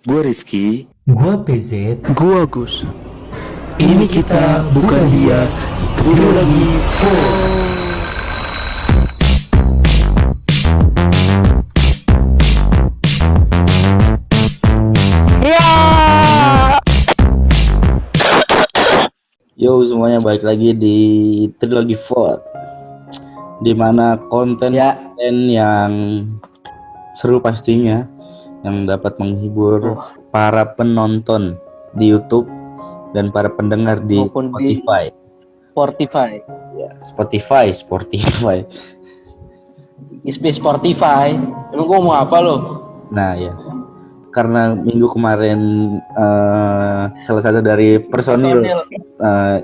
Gue Rifki. Gua PZ. Gua Gus. Ini kita bukan dia. Trilogi 4. Yo semuanya, balik lagi di Trilogi 4, di mana konten yang seru pastinya, yang dapat menghibur para penonton di YouTube dan para pendengar di maupun Spotify. Ya, Spotify. Spotify. Emang gua mau apa lo? Nah ya, karena minggu kemarin salah satu dari personil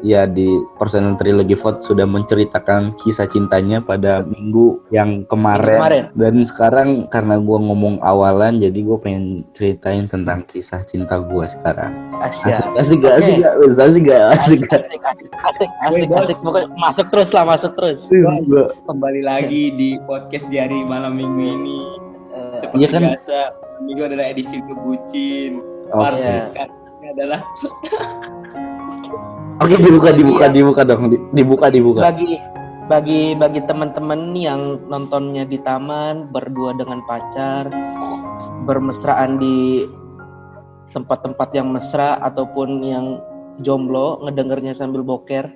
ya di personil Trilogi Vote sudah menceritakan kisah cintanya pada minggu yang kemarin. Dan sekarang karena gue ngomong awalan, jadi gue pengen ceritain tentang kisah cinta gue sekarang. Asik gak? Pokoknya masuk terus. Kembali lagi di podcast di hari malam minggu ini. Seperti Iya kan? biasa, minggu adalah edisi kebucin. Iya. Ini adalah Oke, dibuka dong. Dibuka. Bagi teman-teman yang nontonnya di taman berdua dengan pacar, bermesraan di tempat-tempat yang mesra ataupun yang jomblo, ngedengernya sambil boker,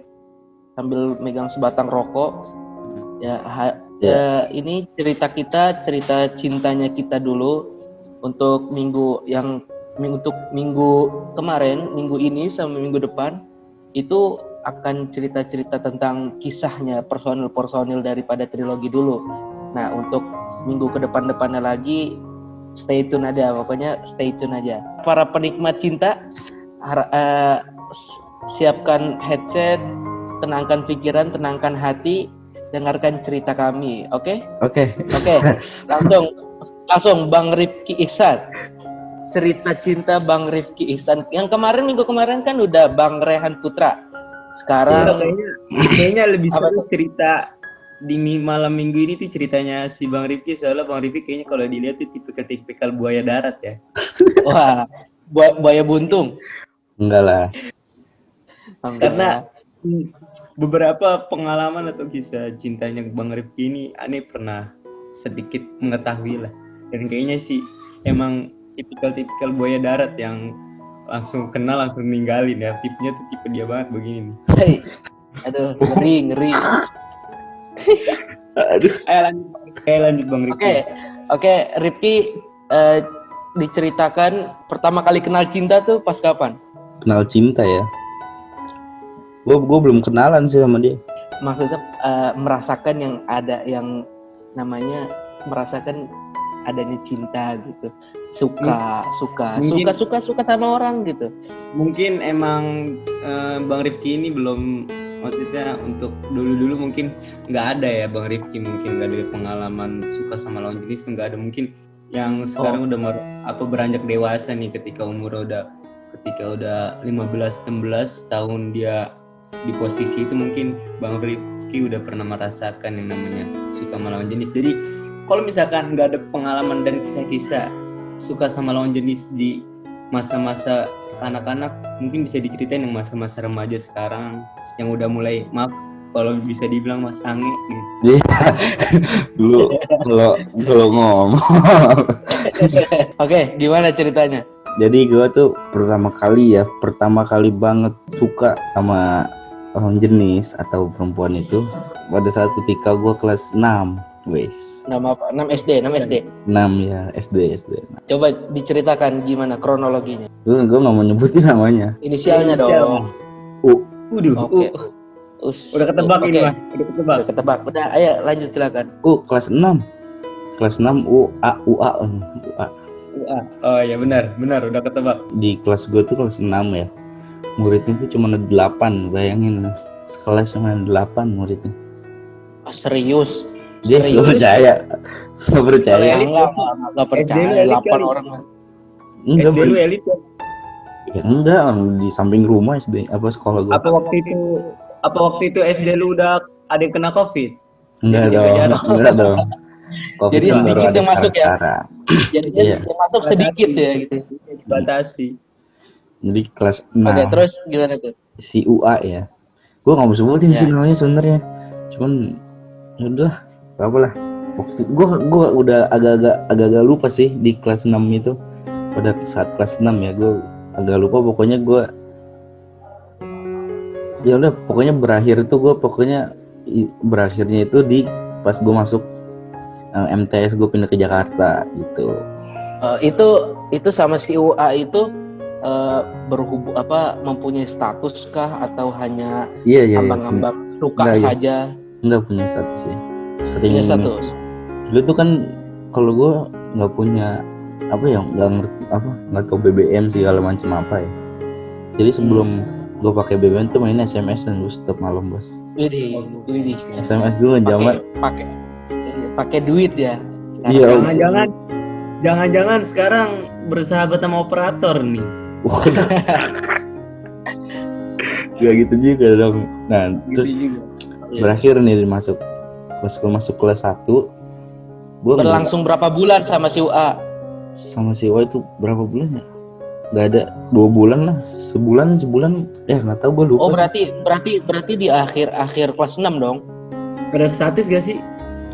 sambil megang sebatang rokok. Ini cerita cintanya kita dulu untuk minggu kemarin, minggu ini sama minggu depan itu akan cerita-cerita tentang kisahnya personil daripada trilogi dulu. Nah, untuk minggu ke depannya lagi stay tune aja. Para penikmat cinta, siapkan headset, tenangkan pikiran, tenangkan hati, dengarkan cerita kami, oke? Oke. Langsung Bang Rifki Ihsan. Cerita cinta Bang Rifki Ihsan. Yang minggu kemarin kan udah Bang Rehan Putra. Sekarang kayaknya lebih seru cerita di malam minggu ini tuh ceritanya si Bang Rifki, soalnya Bang Rifki kayaknya kalau dilihat tuh tipikal buaya darat ya. Wah, buaya buntung. Enggak lah. Karena beberapa pengalaman atau kisah cintanya Bang Rifki ini aneh pernah sedikit mengetahui lah. Dan kayaknya sih emang tipikal buaya darat yang langsung kenal langsung ninggalin ya. Tipenya tuh tipe dia banget begini. Hey. Aduh, ngeri. Aduh. Ayo lanjut Bang Rifki. Oke, Rifki, diceritakan pertama kali kenal cinta tuh pas kapan? Kenal cinta ya? Gue belum kenalan sih sama dia. Maksudnya merasakan yang ada yang namanya merasakan adanya cinta gitu. Suka sama orang gitu. Mungkin emang Bang Rifki ini belum, maksudnya untuk dulu mungkin nggak ada ya Bang Rifki, mungkin nggak ada pengalaman suka sama lawan jenis tuh nggak ada. Mungkin yang sekarang udah beranjak dewasa nih, ketika udah 15-16 tahun dia di posisi itu, mungkin Bang Rifki udah pernah merasakan yang namanya suka sama lawan jenis. Jadi kalau misalkan nggak ada pengalaman dan kisah-kisah suka sama lawan jenis di masa-masa anak-anak, mungkin bisa diceritain yang masa-masa remaja sekarang yang udah mulai, maaf kalau bisa dibilang mas sange gitu. Dulu kalau ngomong. Oke, gimana ceritanya? Jadi gue tuh pertama kali banget suka sama lawan jenis atau perempuan itu pada saat ketika gue kelas 6. Nama apa? 6 SD. 6 ya, SD. Coba diceritakan gimana kronologinya. Gue nggak mau nyebutin namanya. Inisialnya dong. Oke. Udah ketebak ini mah. Udah ketebak. Udah, ayo lanjut silakan. Kelas 6. Kelas 6 UA. Oh ya benar, udah ketebak. Di kelas gue tuh kelas 6 ya. Muridnya tuh cuma ada 8, bayangin. Sekelas cuma ada 8 muridnya. Serius? Dia nggak percaya. Nggak percaya. Nggak percaya. 8 orang. Enggak SD lu elit ya? Ya, enggak, di samping rumah SD sekolah gue. Apa waktu itu SD lu udah ada yang kena COVID? Enggak dong. COVID Jadi kan baru sedikit ada yang masuk ya. sekarang. Jadi yang masuk sedikit ya gitu. batasi. Jadi kelas Oke, 6 terus gimana tuh? si UA ya. Gue nggak mau sebutin sih Ya. namanya sebenarnya. Cuman ya udahlah, gak apa lah. Waktu gue udah agak-agak lupa sih di kelas 6 itu. Pada saat kelas 6 ya gue agak lupa, pokoknya gue ya udah pokoknya berakhirnya itu di pas gue masuk MTS, gue pindah ke Jakarta gitu. Itu sama si UA itu berhubung mempunyai status kah atau hanya Iya. ambang-ambang suka Enggak, iya. saja? Nggak punya status ya. Sering Punya status. dulu tuh kan kalau gue nggak punya apa ya, nggak tahu BBM segala macam apa ya. Jadi sebelum gue pakai BBM tuh main SMS dan gue setiap malam bos. Widih. SMS gue zaman Pakai duit ya. iya. Jangan-jangan sekarang bersahabat sama operator nih. Waduh. Gak gitu juga dong. Nah terus Gitu juga. Iya. berakhir nih pas gue masuk kelas 1 gue Berlangsung berapa bulan sama si UA? sama si Wa itu berapa bulan ya? Gak ada 2 bulan lah, sebulan nggak tahu gue lupa. Oh, berarti di akhir kelas 6 dong. Ada status gak sih?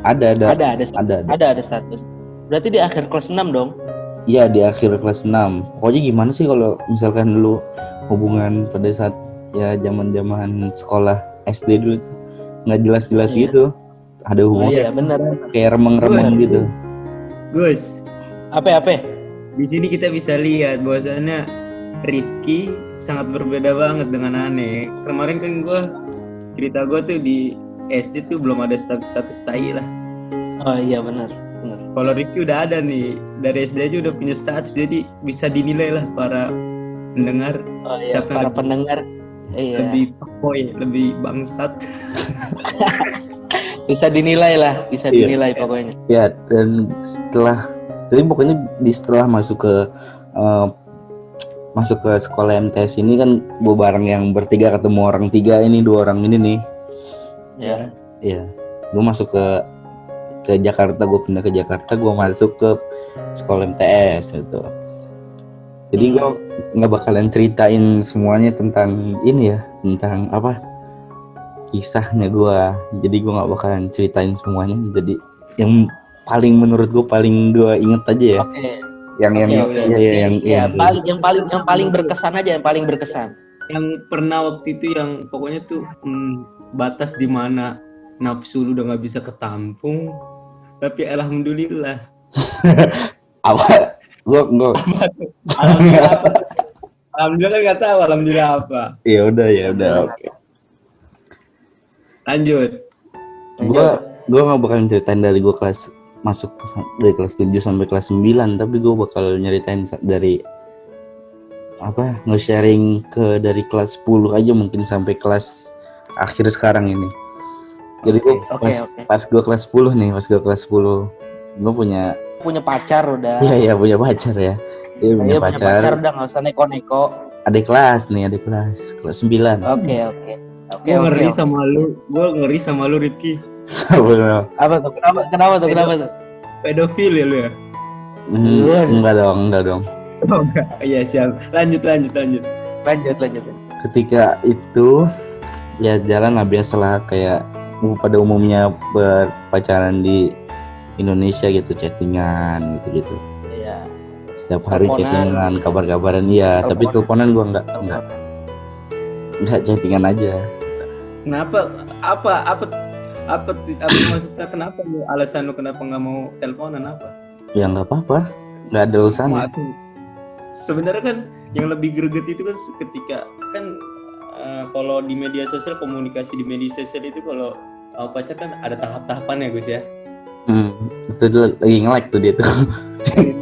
Ada Status. Berarti di akhir kelas 6 dong. Iya di akhir kelas 6. Pokoknya gimana sih kalau misalkan dulu hubungan pada saat ya zaman sekolah SD dulu tuh nggak jelas Iya. gitu, ada hubungan Iya, benar. kayak remeng-remeng Gus. gitu. Gus, Apa? di sini kita bisa lihat bahwasannya Rifki sangat berbeda banget dengan Ane. Kemarin kan cerita gue tuh di SD tuh belum ada status tai lah. Oh iya, benar. Kalau Rifki udah ada nih, dari SD aja udah punya status, jadi bisa dinilai lah para pendengar Oh iya, siapa para yang pendengar. Iya. lebih fuckboy, lebih bangsat. Bisa dinilai Iya. pokoknya. Ya dan pokoknya setelah masuk ke sekolah MTS ini kan gue bareng yang bertiga, ketemu orang 3 ini, 2 orang ini nih. Ya. Iya, gue masuk ke Jakarta, gue pindah ke Jakarta, gue masuk ke sekolah MTS gitu. Jadi gue nggak bakalan ceritain semuanya tentang ini ya, tentang apa kisahnya gue. Jadi gue nggak bakalan ceritain semuanya. Jadi yang paling menurut gue paling gue inget aja ya. Oke. Yang paling berkesan aja, yang paling berkesan. Yang pernah waktu itu yang pokoknya tuh batas di mana nafsu lu udah nggak bisa ketampung, tapi alhamdulillah. Apa? Gue Alhamdulillah apa? Alhamdulillah kan nggak tahu alhamdulillah apa. ya udah oke. Lanjut. Gue nggak bakalan ceritain dari gue masuk dari kelas 7 sampai kelas 9, tapi gue bakal nyeritain dari nge-sharing dari kelas 10 aja mungkin sampai kelas akhir sekarang ini. Jadi gue pas gue kelas 10 gue punya pacar udah. Iya punya pacar ya. Dia punya pacar udah, nggak usah neko-neko. Adik kelas kelas 9. Oke. Gue ngeri sama lu Rifki. Apa tuh? Kenapa tuh? Pedofil ya lu ya? Enggak dong. Oh enggak. Iya siap. Lanjut. Lanjut. Ketika itu ya jalan lah biasalah kayak pada umumnya berpacaran di Indonesia gitu, chattingan gitu. Iya. Setiap hari chattingan, kabar-kabaran iya, tapi teleponan gua enggak chattingan aja. Kenapa? Apa maksudnya, kenapa lu alasan lu kenapa nggak mau teleponan apa? Ya nggak apa-apa, nggak ada alasannya. Sebenarnya kan yang lebih greget itu kan ketika kan kalau di media sosial, komunikasi di media sosial itu kalau pacar kan ada tahap-tahapan ya Gus ya. Itu lagi nge-like tuh dia tuh. Dari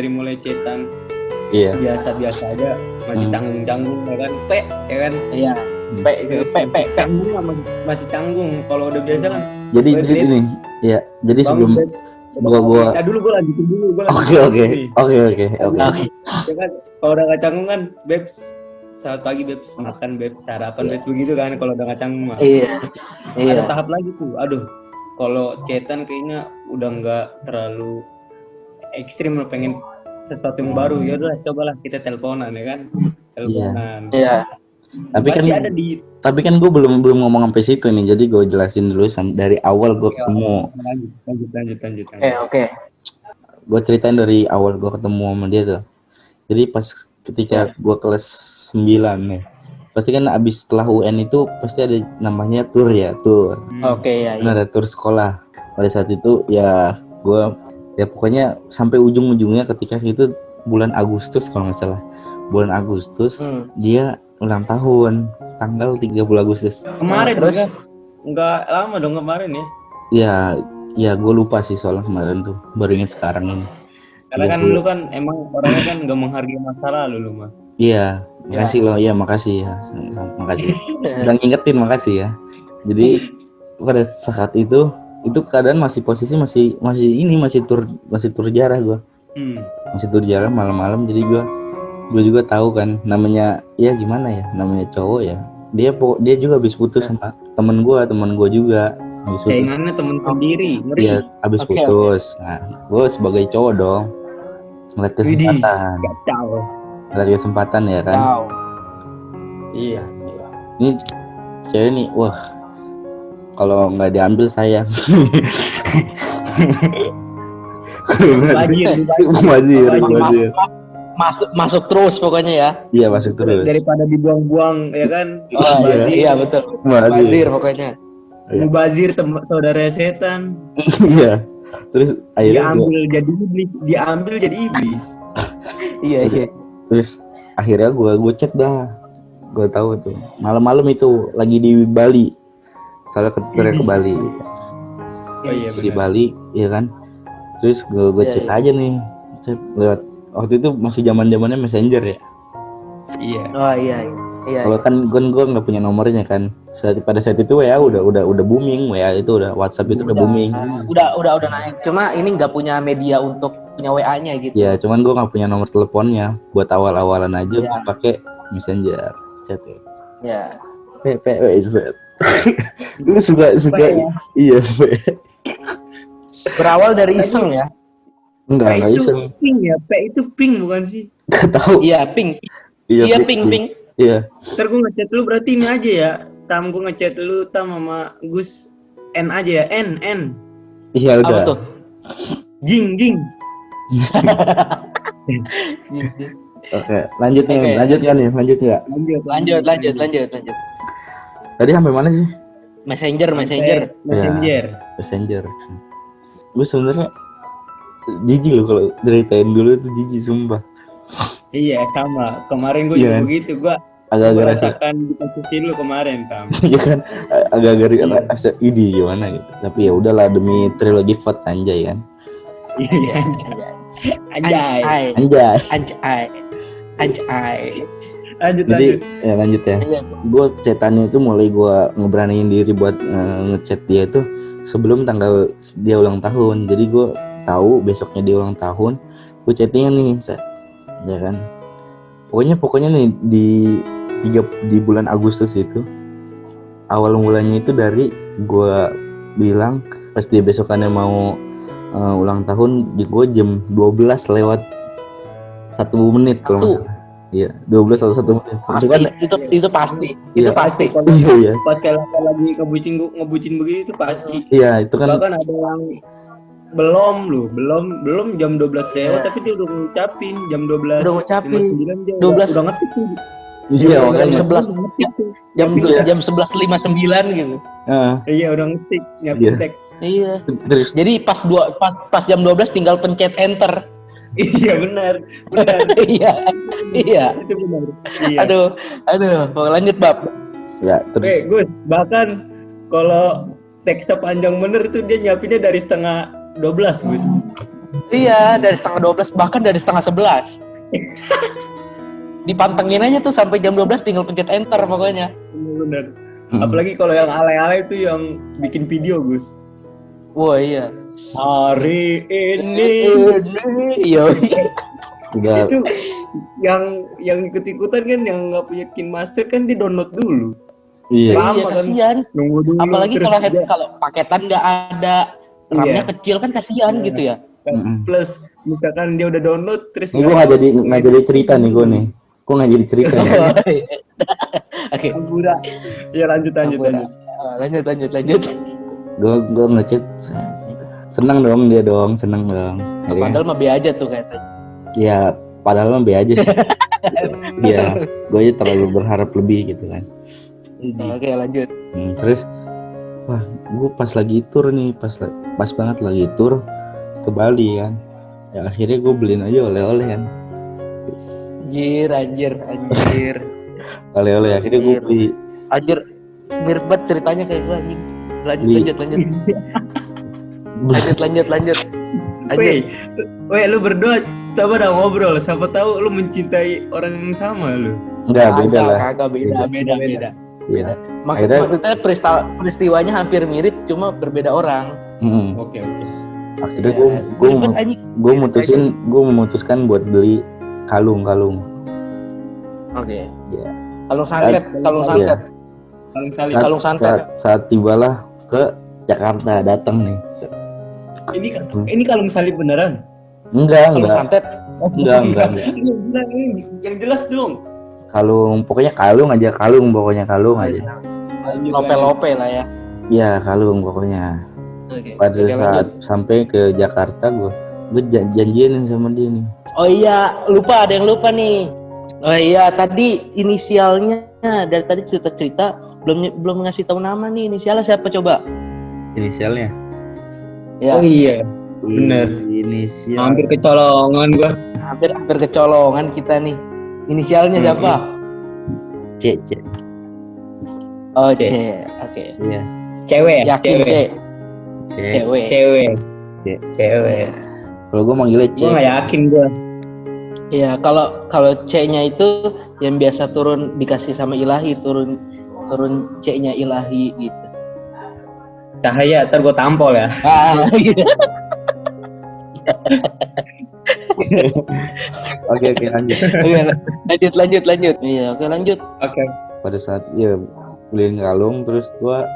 mulai chatan Iya. biasa aja masih canggung ya kan, ya kan. Iya. Canggung masih canggung. Kalau udah biasa kan. Jadi ini, ya. Jadi sebelum gua dulu gue lanjutin dulu. Oke. Ya kan, kalau udah gak canggung kan, Babes, selamat pagi Babes, makan Babes, sarapan Babes, begitu kan. Kalau udah gak canggung mah. Iya. Ada tahap lagi tuh. Aduh, kalau chatan kayaknya udah nggak terlalu ekstrim, lo pengen sesuatu yang baru, ya udah cobalah kita teleponan ya kan. Teleponan. Iya. Tapi kan gue belum ngomong sampai situ nih, jadi gue jelasin dulu dari awal gue ketemu. Lanjut. Oke. Gue ceritain dari awal gue ketemu sama dia tuh. Jadi pas ketika gue kelas 9 nih, pasti kan abis setelah UN itu pasti ada namanya tur ya, tur. Oke, ya. Ada tur sekolah. Pada saat itu ya gue ya pokoknya sampai ujung-ujungnya ketika itu bulan Agustus kalau nggak salah. Bulan Agustus dia ulang tahun tanggal 30 Agustus. Kemarin terus nggak lama dong kemarin ya? Ya gue lupa sih soalnya kemarin tuh, baru ingat sekarang ini. Karena kan lu kan emang orangnya kan gak menghargai masa lalu lu mah. Iya, makasih loh. Iya, makasih ya. Makasih. Udah ngingetin, makasih ya. Jadi pada saat itu keadaan posisi masih tur jarah gua. Masih tur jarah malam-malam, jadi gua juga tahu kan namanya ya gimana ya, namanya cowok ya. Dia juga habis putus sama temen gua juga. Saingannya temen sendiri, ngeri. Iya, habis putus. Nah, gua sebagai cowok dong ngeliat kesempatan ya kan. Wow. Iya. Ini cewek nih, wah kalau nggak diambil sayang. Bajir. Masuk terus pokoknya ya. Iya, masuk terus. Daripada dibuang-buang ya kan. Iya betul. Bajir pokoknya. Mubazir saudara setan. Iya. Terus akhirnya diambil jadi iblis. Iya. Terus akhirnya gue cek dah. Gue tahu tuh. Malam-malam itu lagi di Bali. Soalnya ke Bali. Oh iya benar. Di Bali, ya kan. Terus gue cek aja nih. Lewat waktu itu masih zaman-zamannya Messenger ya. Iya. Oh iya. Kalau kan gue nggak punya nomornya kan. Pada saat itu WA udah booming, WA itu udah WhatsApp itu udah booming. Udah naik. Cuma ini nggak punya media untuk punya WA-nya gitu. Ya, cuman gue nggak punya nomor teleponnya. Buat awal-awalan aja gue pakai Messenger chat ya. Ya. PPWZ. Lu suka ya? Iya. Berawal dari iseng ya. Enggak itu iseng. Pink ya, P itu pink bukan sih? Gak tahu. Iya, pink. Iya, pink. Iya. Ntar gue ngechat lu berarti ini aja ya. Tam gue ngechat lu sama Gus N aja ya. N. Iya udah. Apa tuh? Jing. Oke, lanjut nggak? Lanjut. Tadi sampai mana sih? Messenger. Messenger. Gue sebenarnya jijik loh kalau ceritain dulu itu jijik sumpah. Iya sama. Kemarin gue juga begitu. Gue agak-agak rasakan di posisi lu kemarin Tam. Iya kan, agak-agak rasa ide gimana gitu. Tapi ya udahlah demi trilogi vote anjay kan. Iya anjay. Lanjut. Ya lanjut ya. Gue chatannya itu mulai gue ngeberaniin diri buat ngechat dia tuh sebelum tanggal dia ulang tahun. Jadi gue tahu besoknya dia ulang tahun, gue chattingnya nih, ya kan. Pokoknya nih di bulan Agustus itu awal mulanya itu dari gue bilang pas dia besokannya mau ulang tahun di gue jam 12 lewat 1 menit kalau nggak salah. Iya, 12 atau 1 menit. Itu pasti. Iya. Itu pasti. Iya. Pas kalau lagi ngebucin begitu itu pasti. Iya, itu kan. Bahkan ada yang belum jam 12 lewat tapi dia udah ngucapin jam 12. Udah ngucapin. 59 dia 12 udah ngetik tuh. Iya, jam 11 jam 11.59 gitu. Iya, udah ngetik, nyiapin teks. Iya. Terus jadi pas jam 12 tinggal pencet enter. Iya benar. Iya. Itu benar. Iya. Aduh, lanjut Bab. Ya, terus Gus, bahkan kalau teksnya panjang bener itu dia nyiapinnya dari setengah 12, Gus. Iya, dari setengah 12 bahkan dari setengah 11. Dipantengin aja tuh sampai jam 12 tinggal pencet enter pokoknya. Bener. Apalagi kalau yang alay-alay itu yang bikin video, Gus. Wah, iya. Hari ini Iya. itu yang ikut-ikutan kan yang nggak punya Kin Master kan di download dulu. iya. Lama kan. Kasihan. Nunggu dulu. Apalagi terus kalau paketan nggak ada, RAM-nya kecil kan kasihan gitu ya. Plus misalkan dia udah download terus Ini gue nggak jadi cerita nih gue nih. Gue nggak jadi cerita nih. Oke. Ampura. Ya lanjut. Lanjut. Gue ngechat. Seneng dong dia dong. Padahal mah be aja tuh kayaknya. Ya padahal mah be aja sih. Iya, gue aja terlalu berharap lebih gitu kan. Oke, lanjut. Terus, wah, gue pas lagi tur nih, pas banget lagi tur ke Bali kan. Ya akhirnya gue beliin aja oleh-oleh kan. Anjir. Oleh-oleh akhirnya gue beli. Anjir, mirip banget ceritanya kayak gue anjing. Lanjut. Weh, lu berdua coba dah ngobrol. Siapa tahu lu mencintai orang yang sama lu. Enggak, beda lah. Kagak beda. Iya. Maksudnya peristiwanya hampir mirip, cuma berbeda orang. Oke. Akhirnya gue memutuskan buat beli kalung. Oke. Iya. Kalung santet. Kalung santet. Saat tibalah ke Jakarta datang nih. Ini kalung salib beneran? Enggak. Kalung santet. Enggak. Yang jelas dong. Kalung, pokoknya kalung aja. Lope lah ya. Iya, kalung pokoknya. Oke. Pada saat sampai ke Jakarta gue janjian sama dia nih. Oh iya, ada yang lupa nih. Oh iya, tadi inisialnya dari tadi cerita belum ngasih tahu nama nih. Inisialnya siapa coba? Inisialnya? Ya. Oh iya, bener. Inisial. Hampir kecolongan gua. Hampir kecolongan kita nih. Inisialnya siapa? C. Oh, C. C. Oke. Iya. Cewek. Yakin C. Cewek. Cewek. Kalau gue manggilnya C. Gua nggak yakin gua. Iya, kalau C-nya itu yang biasa turun dikasih sama Ilahi, turun C-nya Ilahi gitu. Cahaya, ntar gua tampol ya. Gitu. Oke, lanjut. Lanjut. Iya, oke lanjut. Oke. Pada saat beliin kalung, terus gua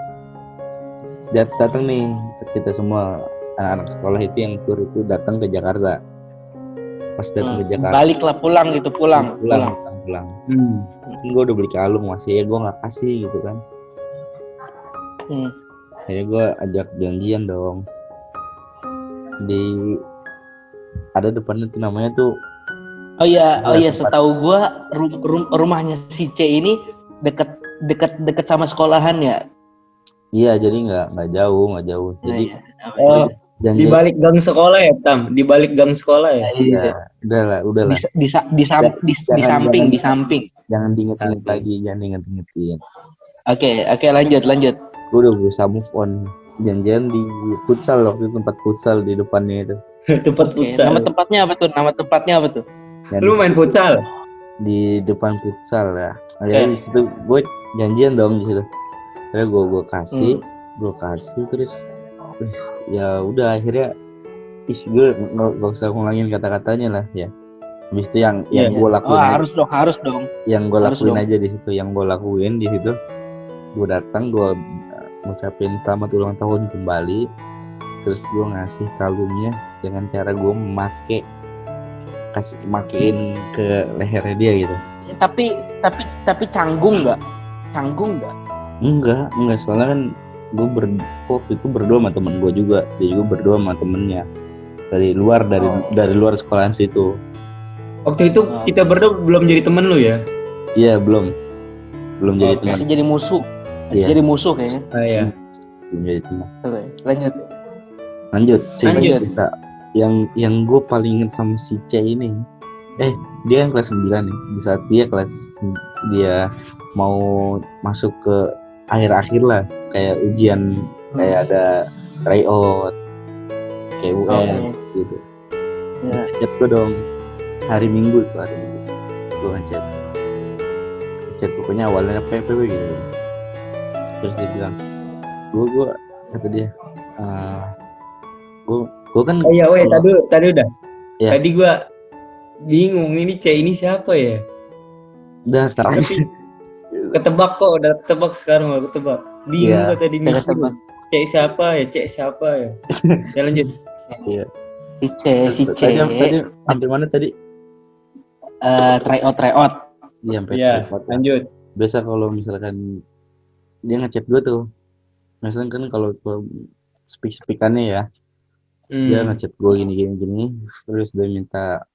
datang nih, kita semua anak-anak sekolah itu yang tur itu datang ke Jakarta. Pas datang ke Jakarta. Baliklah pulang. Gue udah beli kalung, masih gue nggak kasih gitu kan. Akhirnya gue ajak janjian dong. Ada depannya tuh namanya tuh. Oh iya, setahu gua rumahnya si C ini dekat sama sekolahan ya. Iya, jadi nggak jauh. Jadi di balik gang sekolah ya, Tam? Di balik gang sekolah ya? Iya, udahlah. Di samping. Jangan diinget-inget lagi, jangan diinget-ingetin. Oke, lanjut. Gue udah berusaha move on. Janjian di futsal waktu itu, tempat futsal di depannya itu. Tempat futsal. Nama tempatnya apa tuh? Lu main futsal? Di depan futsal ya. Akhirnya di situ gue janjian dong di situ. Akhirnya gue kasih terus ya udah akhirnya gue nggak usah ngulangin kata-katanya lah ya. Habis itu yang gue lakuin. Oh, harus dong. Yang gue lakuin aja di situ, gue datang, gue ngucapin selamat ulang tahun kembali, terus gue ngasih kalungnya dengan cara gue makein ke lehernya dia gitu. Tapi canggung nggak? Enggak, soalnya kan gue waktu itu berdua sama temen gue juga, dia juga berdua sama temennya dari luar sekolahan situ. Waktu itu kita berdua belum jadi temen lu ya? Iya, belum jadi teman. Masih jadi musuh. Jadi musuh kayaknya. Iya. Belum jadi teman. Oke, lanjut. Kita yang gue paling inget sama si C ini. Dia yang kelas 9 nih. Di saat dia mau masuk ke akhir-akhir lah, kayak ujian, kayak ada tryout, kayak UN gitu. Ya, chat gue dong. Hari Minggu gue ngechat pokoknya awalnya PPW gitu. Terus dia bilang, gue kata dia, gue kan. Oh iya, tadi udah. Ya. Tadi gue bingung ini C ini siapa ya? Udah terus. Ketebak kok, udah ketebak sekarang udah ketebak. Bingung kok tadi mikir. C siapa ya? Ya lanjut. Iya. Si C. Tadi sampai mana tadi? Try out. Iya, sampai Iya, tryout. lanjut. Biasa kalau misalkan dia ngechat gue tuh, misalkan kan kalau gue speak-speakannya ya, dia ngechat gue gini, terus dia minta,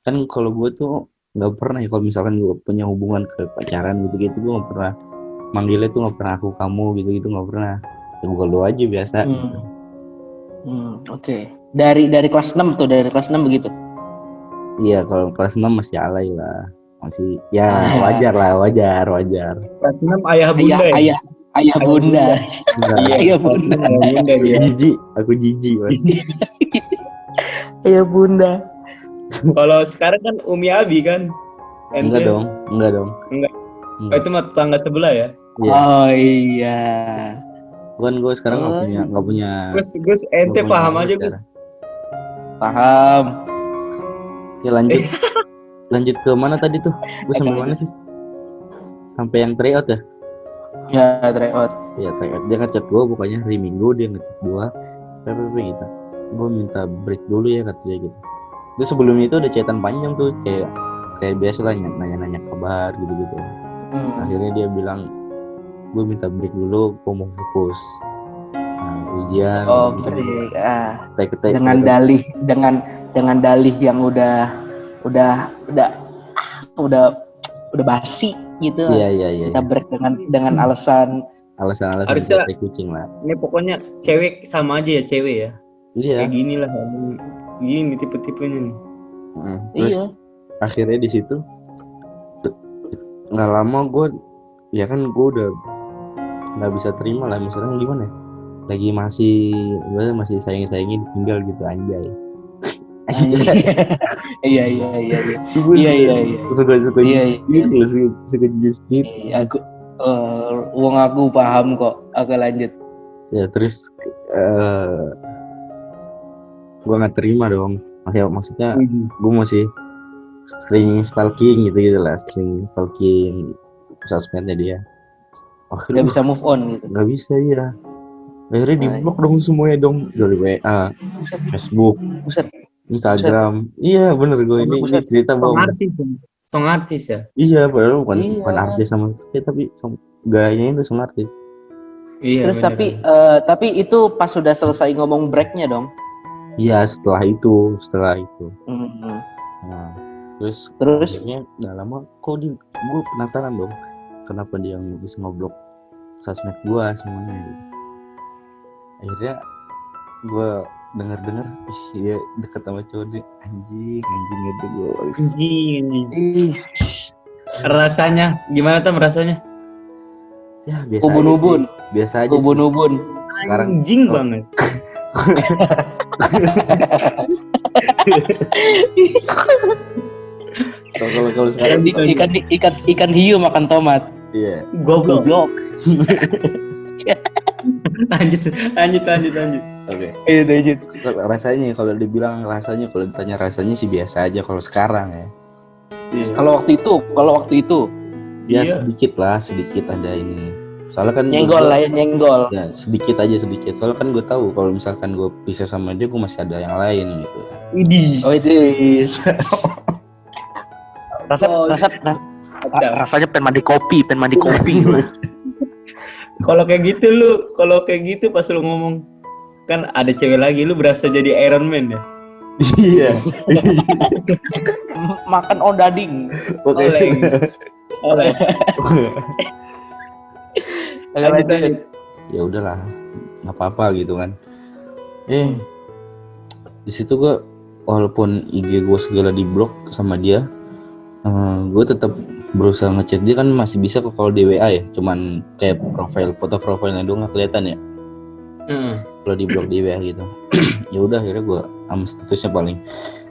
kan kalau gue tuh nggak pernah ya kalau misalkan gue punya hubungan ke pacaran gitu gue nggak pernah manggilnya tuh, nggak pernah aku kamu gitu nggak pernah, ya gue lu aja biasa. Oke. Dari kelas 6 tuh, dari kelas 6 begitu. Iya, kalau kelas 6 masih alay lah, masih ya wajar. Kelas 6 ayah bunda ya? Ayah bunda. Iya, Ayah kelas bunda. 6 ayah bunda dia. aku jijik mas. Ayah bunda. Kalau sekarang kan Umi Abi kan? enggak dong Oh, itu mah tetangga sebelah ya? Iya. Oh iya. Kan gue sekarang nggak punya Gus ente nggak punya paham aja Gus. sekarang. Paham. Ya lanjut ke mana tadi tuh? Gue sampai mana sih? Sampai yang tryout ya? Ya, try out. Iya, tryout. Dia ngechat gue, bukannya hari Minggu dia ngechat gue, PPP gitu. Gue minta break dulu ya katanya gitu. Terus sebelumnya itu ada chatan panjang tuh, kayak biasa lah nanya-nanya kabar gitu. Akhirnya dia bilang, gue minta break dulu, gue mau fokus ujian. Oh, gitu. break. Dengan dalih yang udah basi gitu. Iya. Kita break dengan alasan Harusnya tai kucing lah. ini pokoknya cewek sama aja ya, cewek ya. Iya. Kayak gini lah. Gini tipe-tipenya nih. Terus iya. akhirnya di situ nggak lama gue udah nggak bisa terima lah, misalnya gimana ya, lagi masih sayang-sayangin tinggal gitu anjay. Iya. Suka Iya. jujur. Aku paham kok. Oke, lanjut. Ya terus gue nggak terima dong. Maksudnya gue masih sering stalking gitu lah, sering stalking sosmednya dia. Nggak bisa move on gitu. Nggak bisa ya. Akhirnya di blok dong semuanya dong, dari WA, Facebook, Instagram. Iya bener, gue ini cerita bohong. Song artis ya? Iya, padahal bukan artis sama sekali, tapi gayanya itu song artis. Iya. Terus tapi itu pas sudah selesai ngomong breaknya dong. Iya, setelah itu. Nah, terus akhirnya nggak lama kok gue penasaran dong, kenapa dia nggak bisa ngeblok sosmed gue semuanya gitu. Akhirnya gue dengar dia deket sama cowok dia, anjing gitu gue. Anjing. Rasanya gimana tuh rasanya? Ya biasa Ubun-ubun. Biasa aja. Ubun-ubun. Sekarang anjing banget. Kalau sekarang ikan hiu makan tomat. Iya. Goblok. Lanjut. Oke. Lanjut. Rasanya kalau ditanya rasanya sih biasa aja kalau sekarang ya. Iya. Kalau waktu itu Ya Iya. sedikit ada ini. Soalnya kan nyenggol. Ya sedikit. Soalnya kan gue tahu kalau misalkan gue pisah sama dia, gue masih ada yang lain gitu. Oh itu. Rasanya pengen mandi kopi. Kalau kayak gitu pas lu ngomong kan ada cewek lagi, lu berasa jadi Iron Man ya? Iya. Makan odading. Oleh. Lanjut. Ya udahlah, nggak apa-apa gitu kan. Di situ gue walaupun IG gue segala di blok sama dia, gue tetap berusaha ngechat dia, kan masih bisa kok kalau di WA ya, cuman kayak foto profilnya doang nggak kelihatan ya. Kalau di blok di WA gitu. Ya udah akhirnya gue statusnya paling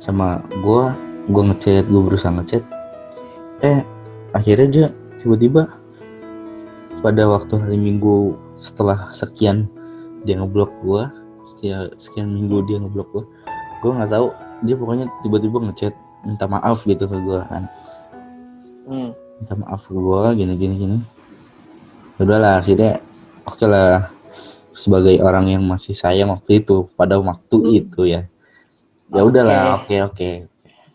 sama gue ngechat, gue berusaha ngechat. Akhirnya dia tiba-tiba pada waktu hari Minggu setelah sekian dia ngeblok gue, sekian minggu dia ngeblok gue nggak tahu, dia pokoknya tiba-tiba ngechat minta maaf gitu ke gue kan. Minta maaf ke gue gini. Udahlah akhirnya oke lah, sebagai orang yang masih sayang waktu itu pada waktu itu ya, Ya udahlah, oke.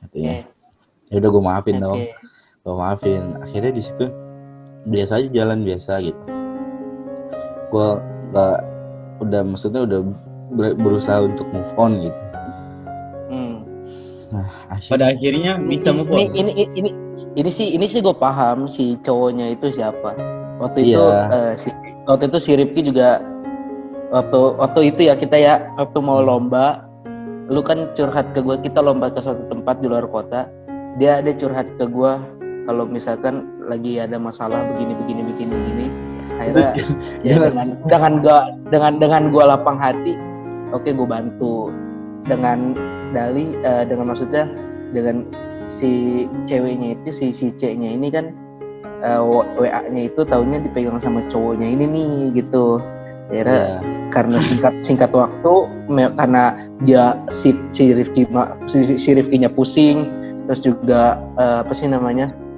Katanya. Oke. Ya udah gue maafin dong. Oke. Gue maafin. Akhirnya di situ biasa aja, jalan biasa gitu. Gue nggak, maksudnya udah berusaha untuk move on gitu. Nah, Pada akhirnya bisa move on. Ini sih gue paham si cowoknya itu siapa. Waktu Iya. itu si Rifki juga waktu itu ya kita ya waktu mau lomba, lu kan curhat ke gue, kita lomba ke suatu tempat di luar kota. Dia curhat ke gue kalau misalkan lagi ada masalah begini. Akhirnya ya dengan gue lapang hati, oke gue bantu dengan maksudnya dengan si ceweknya itu si C-nya ini kan WA-nya itu tahunya dipegang sama cowoknya ini nih gitu. Akhirnya karena singkat waktu karena dia si Rifkinya pusing, terus juga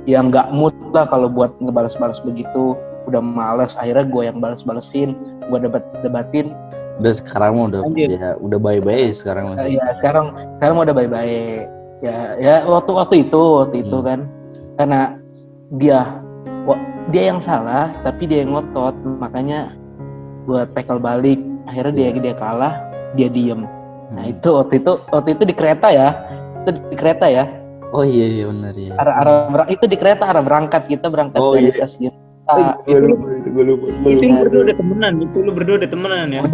ya nggak mood lah kalau buat ngebalas begitu, udah malas. Akhirnya gue yang balesin, gue debatin. Udah sekarang udah bye-bye sekarang masih. Ya sekarang udah bye-bye. Ya waktu itu kan karena dia yang salah tapi dia yang ngotot, makanya gue tackle balik. Akhirnya dia kalah, dia diem. Nah itu waktu itu di kereta ya. Oh iya benar ya. Itu di kereta arah berangkat, kita berangkat dari stasiun. Gue lupa. Itu lu berdua udah temenan ya?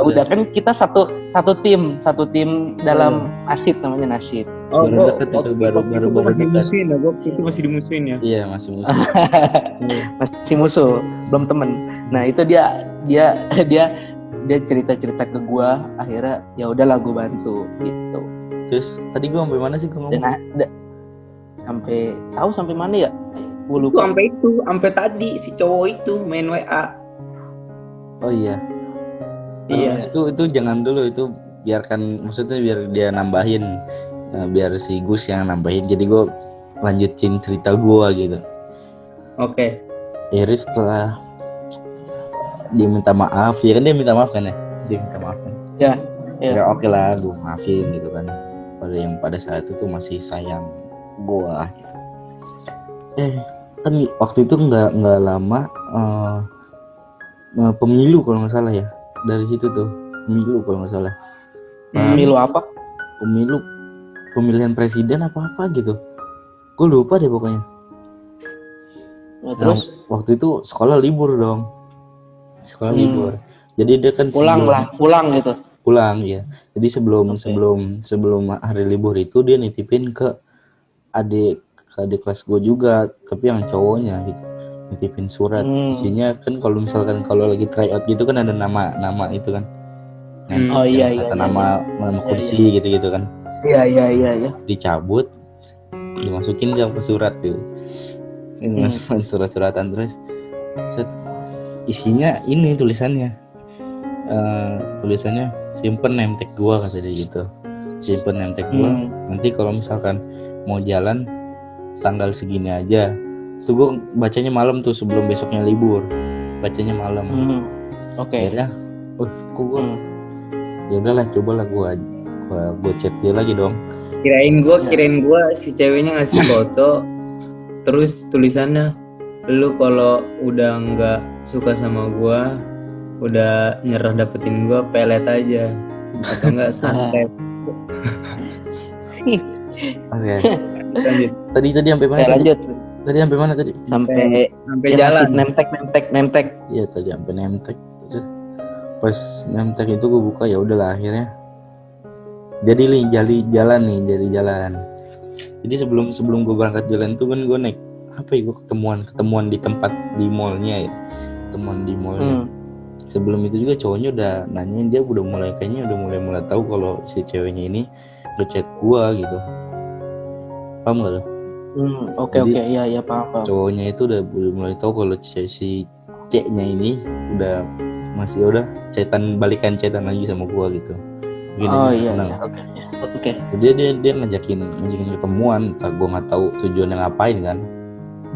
Udah kan kita satu tim dalam nasid, namanya nasid. Baru masih dimusuhin ya? Iya, masih musuh. Masih musuh, belum temen. Nah itu dia cerita ke gua, akhirnya ya udahlah gua bantu gitu. Terus tadi gua sampai mana sih gua ngomong? Sampai mana ya? Gua lupa. Sampai tadi si cowok itu main WA. Oh iya. Iya. Itu jangan dulu, itu biarkan, maksudnya biar dia nambahin, biar si Gus yang nambahin. Jadi gue lanjutin cerita gue gitu. Oke. Iris setelah dia minta maaf, ya kan dia minta maaf kan ya? Dia minta maaf kan? Ya. Ya oke lah, gue maafin gitu kan. Pada saat itu masih sayang gue. Kan waktu itu nggak lama pemilu kalau nggak salah ya, dari situ tuh pemilu kalau nggak salah. Pemilu apa? Pemilihan presiden apa gitu, gue lupa deh pokoknya. Terus waktu itu sekolah libur dong, libur, jadi dia kan pulang ya. Jadi sebelum hari libur itu dia nitipin ke adik kelas gue juga, tapi yang cowoknya gitu, nitipin surat. Isinya kan kalau misalkan lagi tryout gitu kan ada nama itu kan. Nama kursi gitu kan. Iya. Dicabut, dimasukin ke surat gitu. Surat-suratan terus isinya ini tulisannya simpen name tag gua, kata dia gitu. Simpen name tag gua, nanti kalau misalkan mau jalan tanggal segini aja. Tuh gue bacanya malam tuh, sebelum besoknya libur, bacanya malam. Oke. Akhirnya ya udahlah, cobalah gue chat dia lagi dong. Kirain gue si ceweknya ngasih foto, terus tulisannya, lu kalau udah nggak suka sama gue, udah nyerah dapetin gue, pelet aja atau enggak santet. Oke. Lanjut. Tadi sampai mana? Lanjut. Tadi sampai mana tadi? Sampai jalan. Nemtek. Iya, tadi sampai nemtek. Terus pas nemtek itu gue buka, ya udahlah akhirnya. Jadi jalan. Jadi sebelum gue berangkat jalan tuh kan gue naik gue ketemuan di tempat di mallnya ya. Ketemuan di mallnya. Sebelum itu juga cowoknya udah nanyain, dia udah mulai tahu kalau si ceweknya ini ngechat gue gitu. Paham gak lo? Oke, iya paham. Cowoknya itu udah mulai tahu kalau si C-nya ini udah balikan chatan lagi sama gua gitu. Iya. Oke. Jadi dia ngajakin ketemuan, gua nggak tahu tujuannya ngapain kan.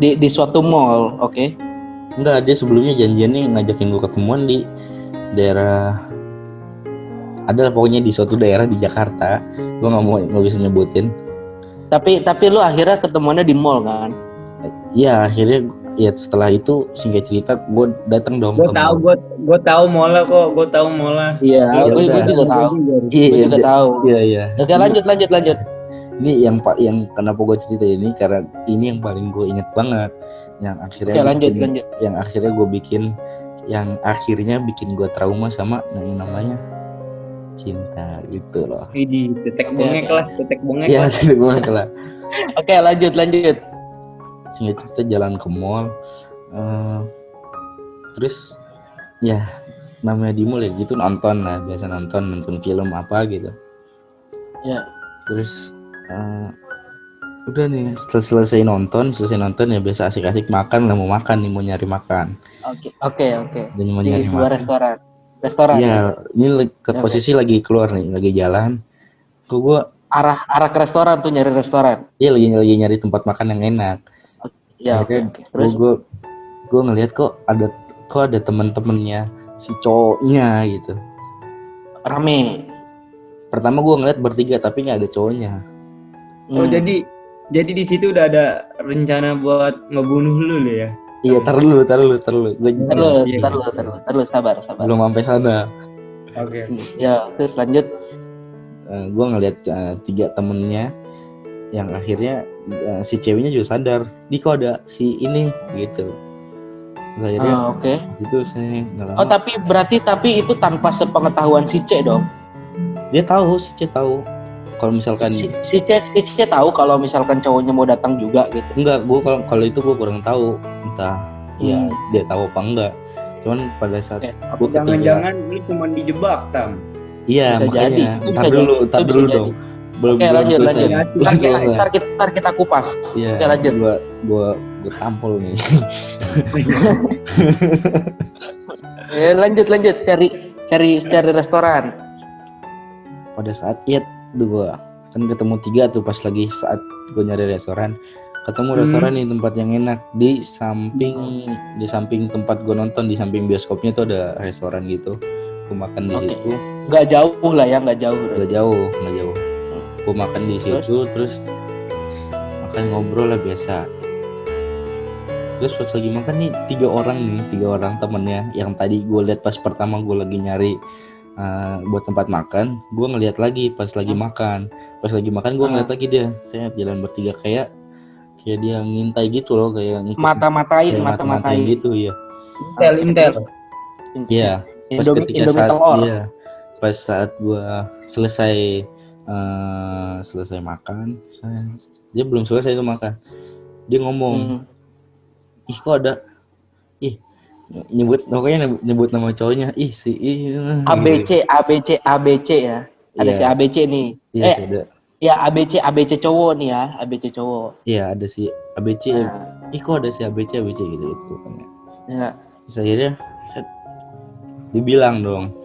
Di suatu mall, oke? Enggak, dia sebelumnya janjiannya ngajakin gua ketemuan di daerah Ada lah pokoknya di suatu daerah di Jakarta. Gue nggak bisa nyebutin. Tapi lu akhirnya ketemuannya di mall kan? Iya akhirnya ya setelah itu singkat cerita gue datang dong Gue ke tahu, mall. gue tahu mola kok, gue tahu mola. Iya, Ya gue udah. juga tahu. Iya Gue juga tahu. Iya. Oke, lanjut. Ini yang kenapa gue cerita ini karena ini yang paling gue inget banget. Yang akhirnya Oke, lanjut. Yang akhirnya gue bikin, yang akhirnya bikin gue trauma sama yang namanya cinta gitu loh. Ini tetek bengek lah. Iya, gue kelah. Oke, lanjut. Singkat cerita jalan ke mall, terus ya namanya di mall ya gitu nonton lah, biasa nonton film apa gitu. Ya. Terus udah nih setelah selesai nonton ya biasa asik-asik makan lah, mau makan nih, mau nyari makan. Oke. Dan mau Di nyari sebuah makan. restoran. Iya, ini posisi lagi keluar nih, lagi jalan. Kok gue Arah ke restoran tuh, nyari restoran. iya lagi nyari tempat makan yang enak. Ya, Akhirnya oke. Terus gue ngelihat kok ada teman-temannya si cowoknya gitu. rame. Pertama gue ngeliat bertiga tapi nggak ada cowoknya. Oh jadi di situ udah ada rencana buat ngebunuh lu ya? Iya, tar dulu. Gue Terus sabar. belum sampai sana. Oke. Ya, terus lanjut. Gue ngeliat 3 temennya yang akhirnya si ceweknya juga sadar, di kok ada si ini gitu. Terus akhirnya Oke. itu saya nggak lama. Oh, tapi itu tanpa sepengetahuan si C dong. Dia tahu, si C tahu. Kalau misalkan Si C tahu kalau misalkan cowoknya mau datang juga gitu. enggak, gue kalau itu gue kurang tahu, entah ya dia tahu apa enggak. Cuman pada saat gue Jangan-jangan lu cuma dijebak, Tam. iya Bisa jadi. makanya Itu tar bisa dulu jadi. dong. Belum Oke, lanjut. selesai. Ntar kita kupas. Iya, Oke, lanjut. Gua tampol nih. Lanjut. Cari restoran. Pada saat gua kan ketemu 3 tuh pas lagi saat gua nyari restoran. Ketemu restoran nih, tempat yang enak di samping tempat gua nonton, di samping bioskopnya tuh ada restoran gitu. Gua makan di situ. Nggak jauh lah ya, nggak jauh. Nggak jauh. Gua makan di situ terus makan ngobrol lah biasa. Terus pas lagi makan nih 3 orang temennya yang tadi gue lihat pas pertama gue lagi nyari buat tempat makan, gue ngeliat lagi pas lagi makan gue ngeliat lagi dia, saya jalan bertiga kayak dia ngintai gitu loh, kayak Mata-matain gitu ya. Intel. Iya. Pas ketika pas saat gue selesai makan, dia belum selesai tuh makan, dia ngomong, ih kok ada, nyebut nama cowoknya, ABC ya. Ada si ABC nih. Iya, ada. Ya ABC cowok nih ya, ABC cowok. Iya, ada si ABC. Kok ada si ABC gitu kan. Ya. Terus akhirnya dibilang dong,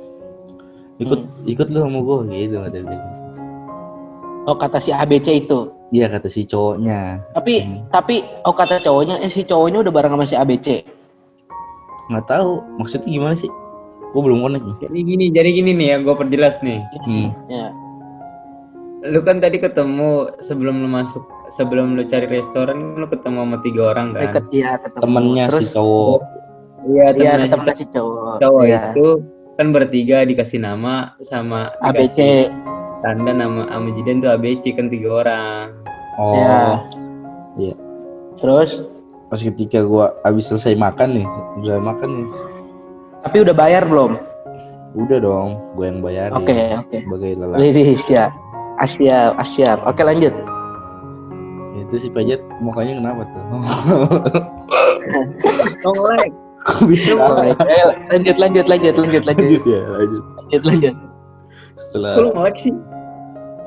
ikut lu sama gue gitu kata dia. Oh, kata si ABC itu. Iya, kata si cowoknya. Tapi kata cowoknya, si cowoknya udah bareng sama si ABC. Nggak tahu maksudnya gimana sih, gue belum connect nih. Jadi gini nih ya, gue perjelas nih. Ya. Lu kan tadi ketemu sebelum lu cari restoran, lu ketemu sama 3 orang kan? Ketemu. Temennya si cowok. Iya, temennya si cowok. Cowok itu kan bertiga dikasih nama sama ABC. Tanda nama sama Jidan tuh ABC kan 3 orang. Oh. Iya. Terus pas ketika gua habis selesai makan nih. Tapi udah bayar belum? Udah dong, gua yang bayar. Oke. Sebagai lelaki. Wih, siap. Asyap. Oke, lanjut. Itu si Pajet mukanya kenapa tuh? Nolek. Kok bisa? Lanjut. Lanjut. Setelah lu ngelek sih?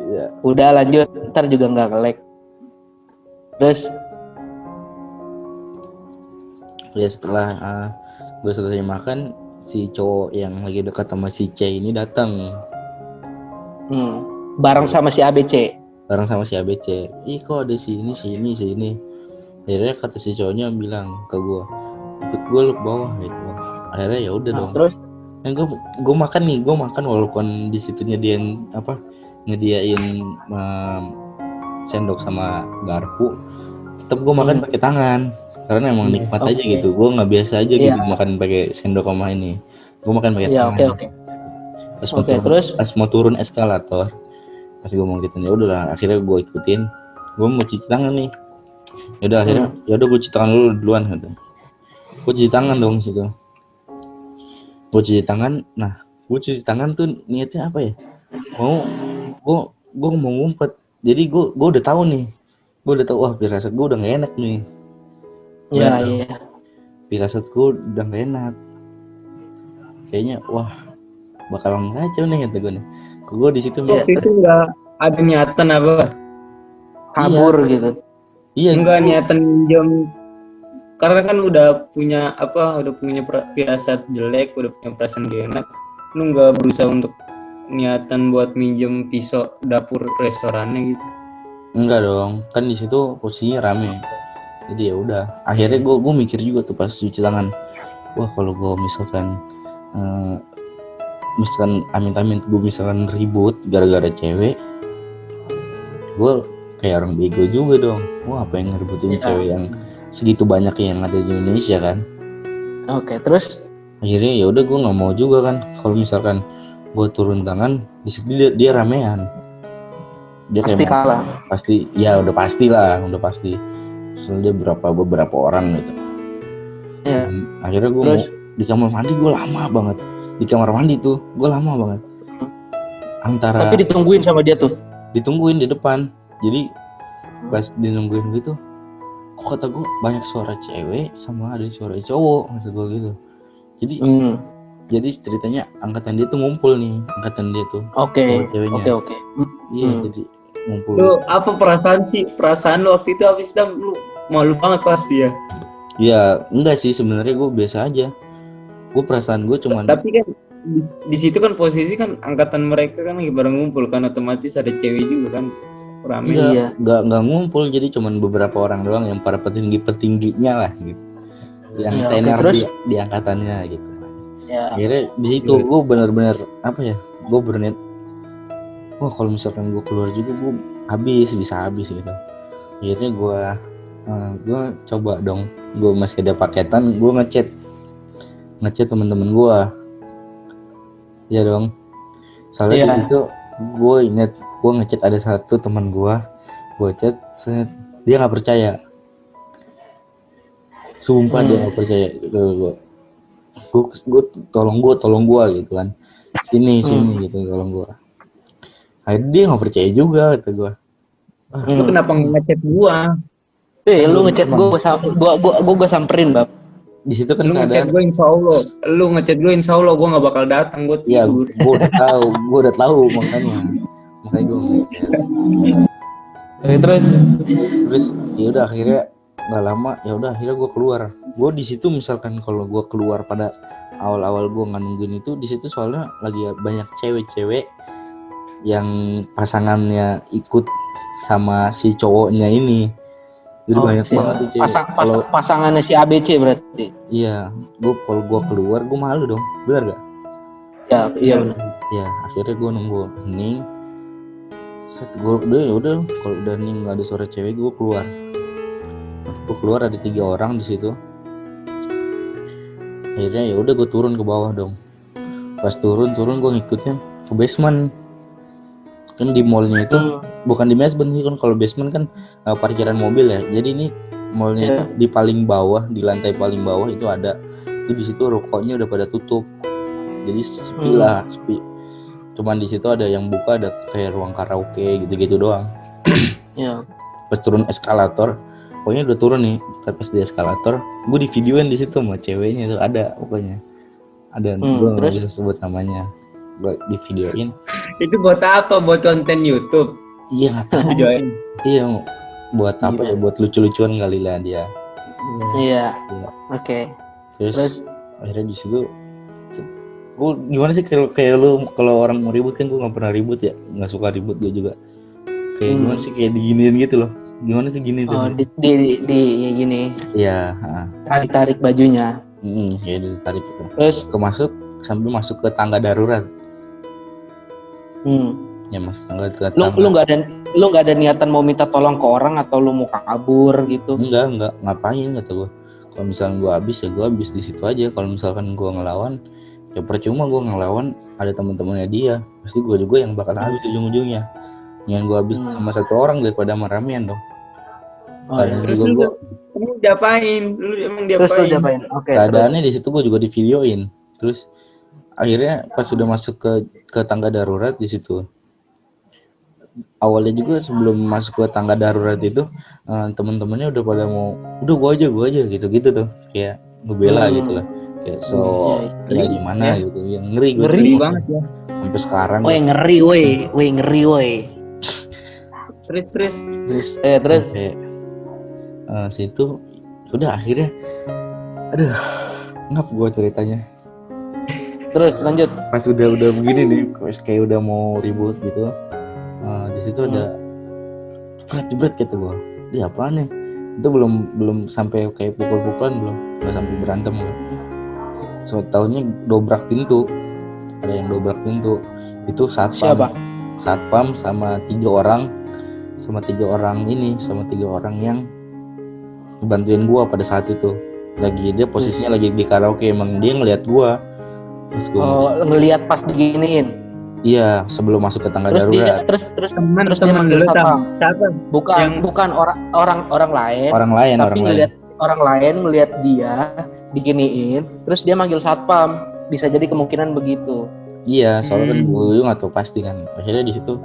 Iya. Udah lanjut, ntar juga nggak ngelek. Terus ya setelah gue selesai makan, si cowok yang lagi dekat sama si C ini datang. Bareng sama si ABC. Ih kok ada sini. Akhirnya kata si cowoknya bilang ke gue, ikut gue lu ke bawah gitu. Akhirnya ya udah dong. Nah, gue makan nih, gue makan walaupun di situ nyediain sendok sama garpu, tetap gue makan pakai tangan karena emang nikmat aja Oke. gitu. Gue nggak biasa aja Iya. gitu makan pakai sendok sama ini. Gue makan pakai Iya, tangan. oke. Oke. Terus? Pas mau turun eskalator, pas gue mau gitu ya udahlah, akhirnya gue ikutin. Gue mau cuci tangan nih. Yaudah akhirnya, yaudah gue cuci tangan duluan gitu. Gue cuci tangan dong situ. Gue cuci tangan. Nah, gue cuci tangan tuh niatnya apa ya? Gue mau ngumpet. Jadi gue udah tahu nih. Gue udah tahu wah firasat gue udah gak enak nih. Iya. Firasat gue udah gak enak. Kayaknya wah bakalan ngacau nih kata gue nih. Gue di situ Waktu itu nggak ada niatan apa? Kabur gitu. Iya. Enggak niatan minjem. Karena kan udah punya firasat jelek, udah punya perasaan gak enak. Lu nggak berusaha untuk niatan buat minjem pisau dapur restorannya gitu? Enggak dong, kan di situ posisinya rame. Jadi ya udah. Akhirnya gue mikir juga tuh pas cuci tangan. Wah kalau gue misalkan amit-amit gue misalkan ribut gara-gara cewek, gue kayak orang bego juga dong. Wah apa yang ngeributin cewek yang segitu banyak yang ada di Indonesia kan? Oke, terus? Akhirnya ya udah gue nggak mau juga kan. Kalau misalkan gue turun tangan, di situ dia ramean. Dia pasti kayak kalah. Pasti, ya udah pasti. Soalnya beberapa orang gitu. Ya. Akhirnya gue mau di kamar mandi, gue lama banget. Di kamar mandi tuh gue lama banget. Tapi ditungguin sama dia tuh? Ditungguin di depan. Jadi pas ditungguin gitu, kok kata gue banyak suara cewek sama ada suara cowok kata gue gitu. Jadi ceritanya angkatan dia tuh ngumpul nih, angkatan dia tuh. Oke. Iya, jadi ngumpul. Lu apa perasaan lu waktu itu habis itu lu malu banget pasti ya? Ya enggak sih, sebenarnya gue biasa aja. Gue perasaan gue cuman. Tapi kan di situ kan posisi kan angkatan mereka kan lagi bareng ngumpul kan, otomatis ada cewek juga kan rame. Enggak ngumpul, jadi cuman beberapa orang doang yang para petingginya lah gitu. Yang tenar di angkatannya gitu. Ya. Akhirnya di situ gue benar-benar apa ya? Gue berniat, wah kalau misalkan gue keluar juga gue bisa habis gitu. Akhirnya gue coba dong, gue masih ada paketan, gue ngechat teman-teman gue. Ya dong. Soalnya di situ gue inget gue ngechat ada satu teman gue chat, dia nggak percaya. Sumpah dia nggak percaya ke gue. Gue tolong gue gitu kan, sini gitu, tolong gue. Akhirnya dia nggak percaya juga kata gue. Lu kenapa ngechat gue? Lu ngechat gue samperin bab. Di situ kan lu ngechat gue insya Allah gue nggak bakal datang, gue tidur. Ya gue udah tahu makanya gue ngechat. Terus ya udah akhirnya nggak lama ya udah akhirnya gue keluar. Gue di situ misalkan kalau gue keluar pada awal-awal gue nggak nungguin itu, di situ soalnya lagi banyak cewek-cewek yang pasangannya ikut sama si cowoknya ini. Jadi banyak banget tuh cewek. Pasangannya si ABC berarti. Iya, kalau gue keluar gue malu dong, benar gak? Ya, iya benar. Ya akhirnya gue nunggu hening. Gue udah kalau udah hening nggak ada suara cewek, gue keluar. Ada 3 orang di situ. Akhirnya ya udah gue turun ke bawah dong. Pas turun gue ngikutnya ke basement. Kan di mallnya itu bukan di basement sih kan, kalau basement kan parkiran mobil ya. Jadi ini mallnya itu di paling bawah, di lantai paling bawah itu ada. Itu di situ rokoknya udah pada tutup. Jadi sepi. Cuman di situ ada yang buka, ada kayak ruang karaoke gitu-gitu doang. Iya. Pas turun eskalator, pokoknya udah turun nih, pas di eskalator, gue di videoin di situ sama ceweknya tuh ada pokoknya. Ada, gue nggak bisa sebut namanya. Gue di videoin. Itu buat apa? Buat konten YouTube? Iya nggak tahu. Videoin. Iya, buat apa ya? Buat lucu-lucuan kali lah dia. Iya. Oke. Terus akhirnya di situ, gue gimana sih kayak lu kalau orang mau ribut kan gue nggak pernah ribut ya, nggak suka ribut gue juga. Kayak gimana sih kayak diginiin gitu loh. Gimana sih gini tuh? Di gini. Iya. Tarik bajunya. Kayak ditarik gitu. Terus kemasuk sampai masuk ke tangga darurat. Hmm. Ya masuk tangga ke Lu tangga. lu nggak ada niatan mau minta tolong ke orang atau lu mau kabur gitu? Enggak ngapain kata gue. Kalau misalkan gue habis ya gue habis di situ aja. Kalau misalkan gue ngelawan ya percuma gue ngelawan, ada teman-temannya dia, pasti gue juga yang bakal habis ujung-ujungnya. Yang gue habis sama satu orang daripada maramean dong. Oh, iya. Terus lu diapain? Lu emang Terus lu diapain? diapain? Oke, Keadaannya di situ gue juga di videoin. Terus akhirnya pas sudah masuk ke tangga darurat di situ. Awalnya juga sebelum masuk ke tangga darurat itu teman-temannya udah pada mau, udah gue aja gitu tuh, kayak ngebela gitu lah, kayak ya gimana Ya. gitu, yang ngeri gue Ngeri banget ya. sampai sekarang. Woi ngeri woi. Terus Terus Sampai situ udah akhirnya, aduh ngap gue ceritanya. terus lanjut. Pas udah begini nih, kayak udah mau ribut gitu, di situ ada jebret gitu gue. Dia apaan nih? Itu belum sampai kayak pukul-pukulan, belum sampai berantem loh. So taunya dobrak pintu, ada yang dobrak pintu. Itu Siapa? satpam sama tiga orang yang bantuin gua pada saat itu. Dia posisinya lagi di karaoke, emang dia ngeliat gua. Ngelihat pas diginiin. Iya, sebelum masuk ke tangga Terus darurat. terus dia manggil satpam. Bukan orang lain. Tapi ngelihat orang lain ngelihat dia diginiin, terus dia manggil satpam. Bisa jadi kemungkinan begitu. Iya, soalnya kan gue nggak tahu pasti kan. Akhirnya di situ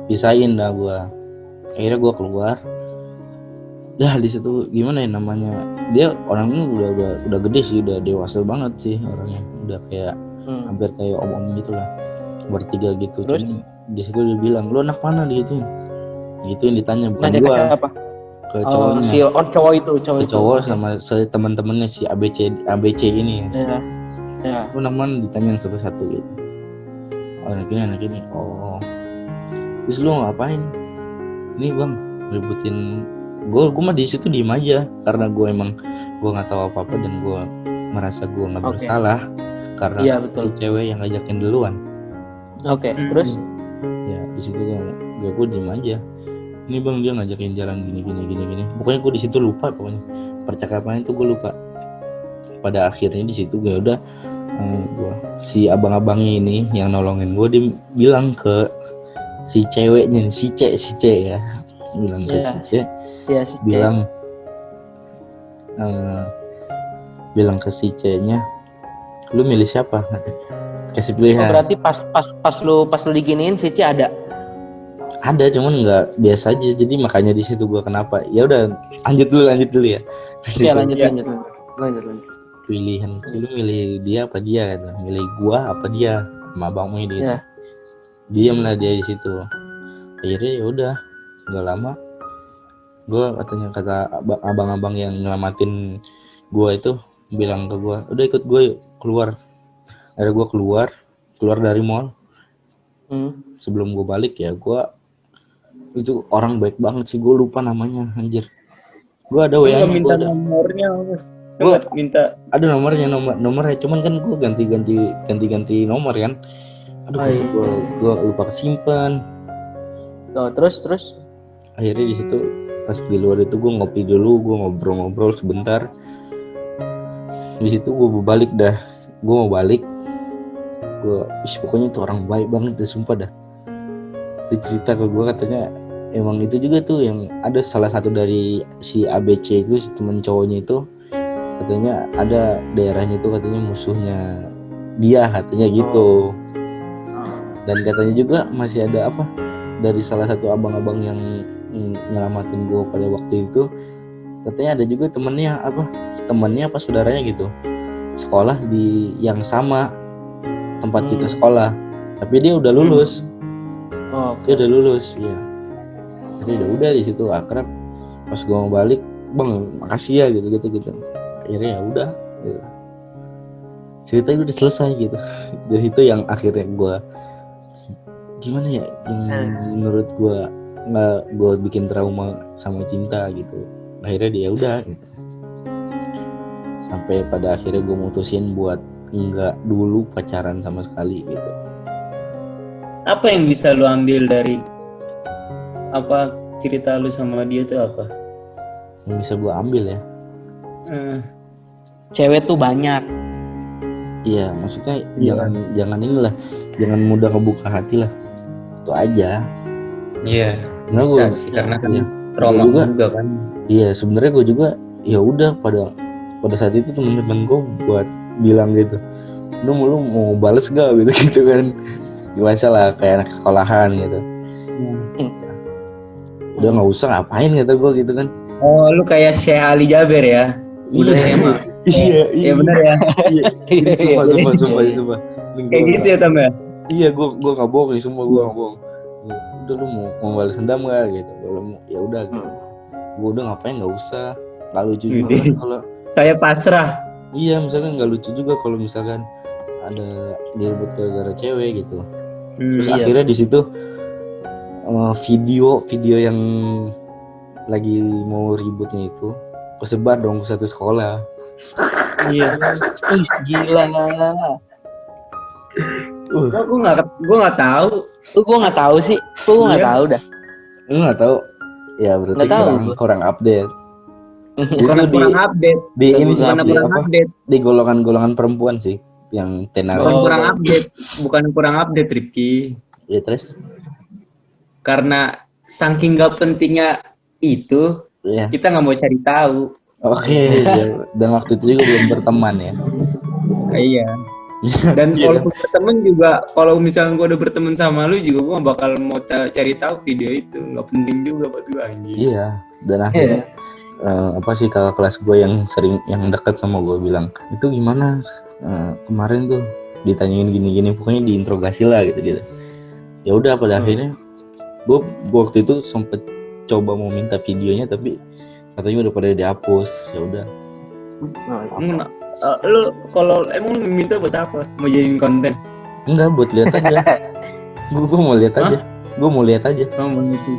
pisahin dah gue. Akhirnya gue keluar. Dah di situ gimana ya namanya? Dia orangnya udah gede sih, udah dewasa banget sih orangnya. Udah kayak hampir kayak om-om gitu lah. Bertiga gitu. Terus? Cuman di situ dia bilang, "Lu anak mana?" Gitu. Gitu yang ditanya, bukan Nanya gua. ke siapa? Ke cowoknya. Cowok itu. Sama teman-temannya si ABC ini ya. Iya. Lu anak mana, ditanyain satu-satu gitu. Oh, anak ini. Oh. Terus lu ngapain? Ini bang, ributin. Gue mah di situ diem aja karena gue nggak tahu apa-apa dan gue merasa gue nggak bersalah karena si cewek yang ngajakin duluan. Oke. Terus? Ya di situ gue diem aja. Ini bang, dia ngajakin jalan gini. Pokoknya gue di situ lupa, pokoknya percakapannya itu gue lupa. Pada akhirnya di situ gue udah si abang-abangnya ini yang nolongin gue, dia bilang ke si ceweknya, si C ya, bilang ke si C, bilang ke si C-nya, lu milih siapa? Kasih pilihan. Berarti pas lu diginiin si C ada, cuman nggak biasa aja, jadi makanya di situ gue kenapa? Ya udah lanjut dulu ya. Iya lanjut. Pilihan, lu milih dia apa dia gitu, milih gua apa dia, sama abangmu ini. Yeah. Diam lah dia di situ. Akhirnya ya udah, nggak lama gua kata abang-abang yang nyelamatin gua itu bilang ke gua, udah ikut gue keluar. Akhirnya gua keluar dari mall. Sebelum gua balik ya, gua itu orang baik banget sih, gua lupa namanya anjir. Gua ada WA-nya, minta nomornya. Gua minta ada nomornya, cuman kan gue ganti nomor kan. Gue lupa kesimpan. Terus Akhirnya di situ pas di luar itu gue ngopi dulu, gue ngobrol sebentar. Di situ gue mau balik. Pokoknya itu orang baik banget deh, sumpah dah. Dia cerita ke gue, katanya emang itu juga tuh yang ada salah satu dari si ABC itu, si temen cowoknya itu, katanya ada daerahnya itu katanya musuhnya dia, katanya gitu. Dan katanya juga masih ada dari salah satu abang-abang yang nyelamatin gue pada waktu itu, katanya ada juga temennya saudaranya gitu, sekolah di yang sama tempat kita sekolah, tapi dia udah lulus. Dia udah lulus ya. Jadi udah di situ akrab. Pas gue mau balik, bang makasih ya gitu. Akhirnya ya udah, ceritanya udah selesai gitu. Dari itu yang akhirnya gue gimana ya, yang menurut gue bikin trauma sama cinta gitu. Akhirnya dia udah gitu. Sampai pada akhirnya gue mutusin buat nggak dulu pacaran sama sekali gitu. Apa yang bisa lu ambil dari apa cerita lu sama dia tuh apa? Yang bisa gue ambil ya, Cewek tuh banyak. iya maksudnya Iya. jangan inilah, jangan mudah kebuka hati lah, itu aja. Iya. Nah, Bisa gua- sih karena kan iya. trauma Gua juga- juga kan. Iya sebenarnya gue juga ya udah pada saat itu temen-temen gue buat bilang gitu, lu mau bales gak gitu gitu kan, biasa lah kayak anak sekolahan gitu. Udah nggak usah ngapain kata gue gitu kan. Oh, lu kayak Syekh Ali Jaber ya? Udah SMA. Iya benar ya. iya ini sumpah Ini Kayak gua gitu ya, Tam ya? iya gue nggak bohong nih, sumpah gue nggak bohong. Udah lu mau balas dendam gak gitu, kalau mau ya udah gitu. Gue udah ngapain, nggak usah, nggak lucu juga Widih. kan kalau Saya pasrah. iya misalkan nggak lucu juga kalau misalkan ada direbut gara-gara cewek gitu. Terus Iya. akhirnya di situ video yang lagi mau ributnya itu kesebar dong ke satu sekolah. Iya. Ih, gila. Gue nggak tahu. Tuh gue nggak tahu sih. Gue nggak Iya. tahu dah. Lu nggak tahu ya, berarti Nggak tahu gua. kurang update. Bukan Itu kurang update. di ini sih Bukan di kurang apa, update. di golongan perempuan sih yang tenar. Bukan Oh. kurang update. Bukan kurang update, Rifki. Ya terus Karena saking gak pentingnya itu, ya kita nggak mau cari tahu. oke. Dan waktu itu juga belum berteman ya. Iya. Dan kalau berteman juga, kalau misalnya gue udah berteman sama lu juga, gue gak bakal mau cari tahu video itu. Nggak penting juga buat gue anjing. Iya, dan akhirnya apa sih kakak kelas gue yang dekat sama gue bilang, itu gimana kemarin tuh ditanyain gini-gini, pokoknya diinterogasi lah gitu. Ya udah pada akhirnya gue waktu itu sempet coba mau minta videonya tapi katanya udah pada dihapus. Ya udah. Lu kalau emang lu minta buat apa? Mau jadiin konten? Enggak, buat lihat aja. gue mau lihat aja. Gue mau lihat aja. Oh, mau itu.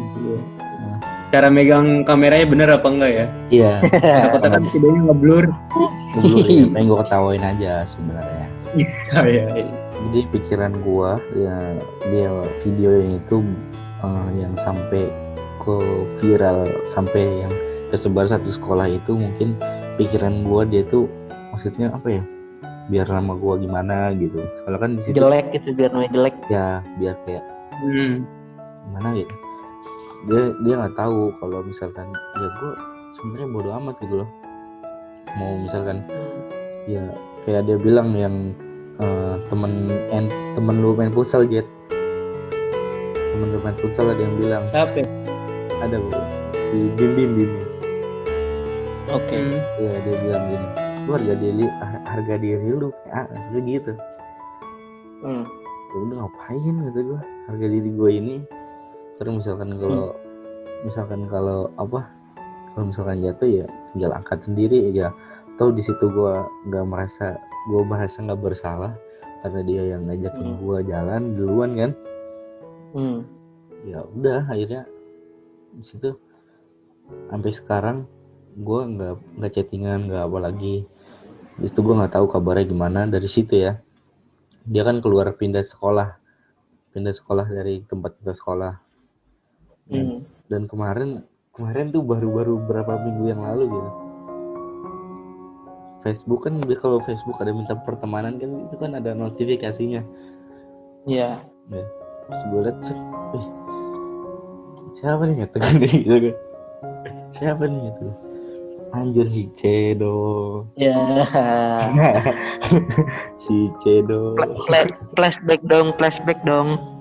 Cara megang kameranya bener apa enggak ya? Iya. Takutnya kan videonya ngeblur. Dulu ya, pengen gue ketawain aja sebenarnya. Iya. Jadi pikiran gua ya dia videonya itu yang sampai ke viral, sampai yang kesebar satu sekolah itu, mungkin pikiran gua dia tuh maksudnya apa ya, biar nama gua gimana gitu. Soalnya kan di situ Jelek gitu, biar namanya jelek. ya biar kayak gimana gitu. Dia nggak tahu kalau misalkan ya gua sebenarnya bodo amat gitu loh. Mau misalkan ya kayak dia bilang yang temen lu main futsal, Jet. Temen lu main futsal ada yang bilang, Siapa? ada bu, si Bim. Oke. Ya dia bilang gini, lu harga diri lu kayak gitu. Ya udah ngapain gitu gua, harga diri gua ini. Terus misalkan kalau misalkan jatuh ya tinggal angkat sendiri ya. Atau di situ gue merasa nggak bersalah karena dia yang ngajakin gue jalan duluan kan. Ya udah akhirnya di situ sampai sekarang gue nggak chattingan, nggak apa lagi. Di situ gue nggak tahu kabarnya gimana. Dari situ ya dia kan pindah sekolah dari tempat kita sekolah. Dan kemarin tuh baru berapa minggu yang lalu gitu, Facebook kan, kalau Facebook ada minta pertemanan kan itu kan ada notifikasinya. Iya. Ya, terus gue liat, siapa nih gitu kan, siapa nih gitu, anjir si Cedo. Ya. Si Cedo. Flashback dong.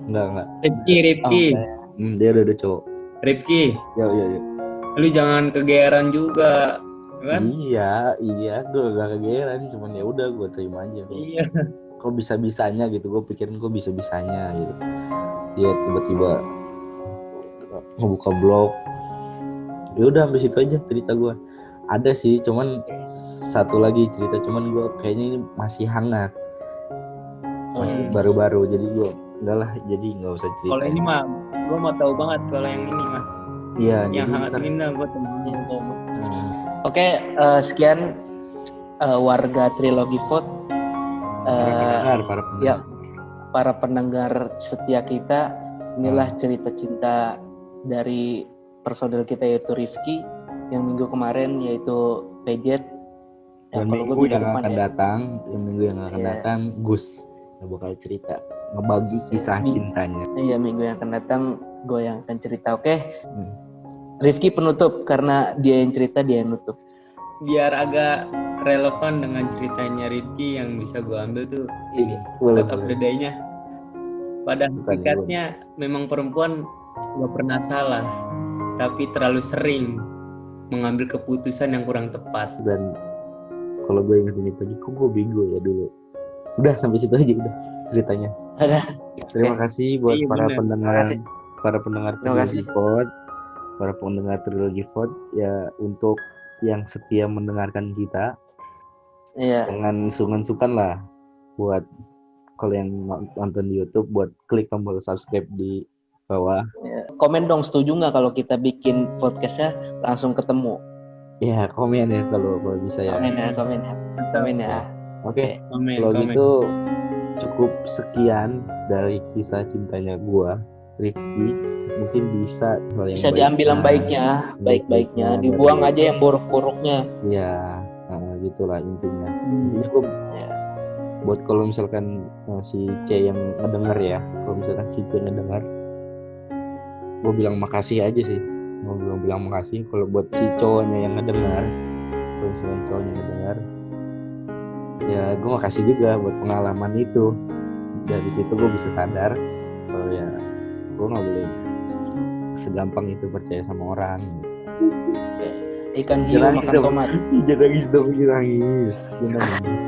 Enggak. Rifki. Dia udah cowok. Rifki, Ya. lu jangan kegeeran juga, kan? Iya, gue gak kegeeran, cuman ya udah gue terima aja. Iya. Kok bisa-bisanya gitu, gue pikirin kok bisa-bisanya gitu. Dia tiba-tiba ngebuka blog. Ya udah sampai situ aja cerita gue. Ada sih, cuman satu lagi cerita, cuman gue kayaknya ini masih hangat, masih baru-baru, jadi gue enggak lah, jadi nggak usah cerita. Kalau ini mah, gue mau tahu banget kalau yang ini mah. Iya. Yang hangat ini lah gue temuin. Oke, sekian warga Trilogi Vote. Para pendengar. Ya, para pendengar setia kita, inilah cerita cinta dari personil kita yaitu Rifki, yang minggu kemarin yaitu Pejet. Dan kalau minggu gua yang depan akan ya. datang, minggu yang akan Iya. datang Gus yang bakal cerita, ngebagi kisah cintanya. Iya, minggu yang akan datang gue yang akan cerita. Oke. Hmm. Rifki penutup karena dia yang cerita, dia yang nutup. Biar agak relevan dengan ceritanya Rifki yang bisa gue ambil tuh ini Boleh, quote of boleh. the day-nya. Pada Bukan, hakikatnya memang perempuan gak pernah salah, tapi terlalu sering mengambil keputusan yang kurang tepat. Dan kalau gue inget-inget lagi, kok gue bego ya dulu. Udah sampai situ aja udah ceritanya. Ada. Terima kasih buat Iya, para bener. pendengar, Terima kasih. para pendengar Trilogi Pod ya, untuk yang setia mendengarkan kita. Iya. Jangan sungkan-sungkan lah buat kalau yang nonton di YouTube buat klik tombol subscribe di bawah. Komen dong, setuju nggak kalau kita bikin podcastnya langsung ketemu? Ya komen ya kalau bisa ya. Komen ya. Oke. Komen, Kalau komen. gitu cukup sekian dari kisah cintanya gua, Rifki. Mungkin bisa hal yang Bisa diambil yang baiknya, baik-baiknya, dibuang aja yang buruk-buruknya. Ya, gitulah intinya. Intinya gua buat kalau misalkan si C yang ngedenger ya, kalau misalkan si C ngedenger, gue bilang makasih aja sih. Gue bilang makasih kalau buat si cowoknya yang ngedenger, kalau misalkan cowoknya ngedenger, ya gue makasih juga buat pengalaman itu. Dari situ gue bisa sadar kalau ya gue nggak boleh segampang itu percaya sama orang. Ikan hiu makan tomat. Jangan nangis.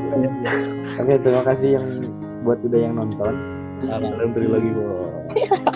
Oke, terima kasih yang buat udah yang nonton. Salam Trilogi, Bos.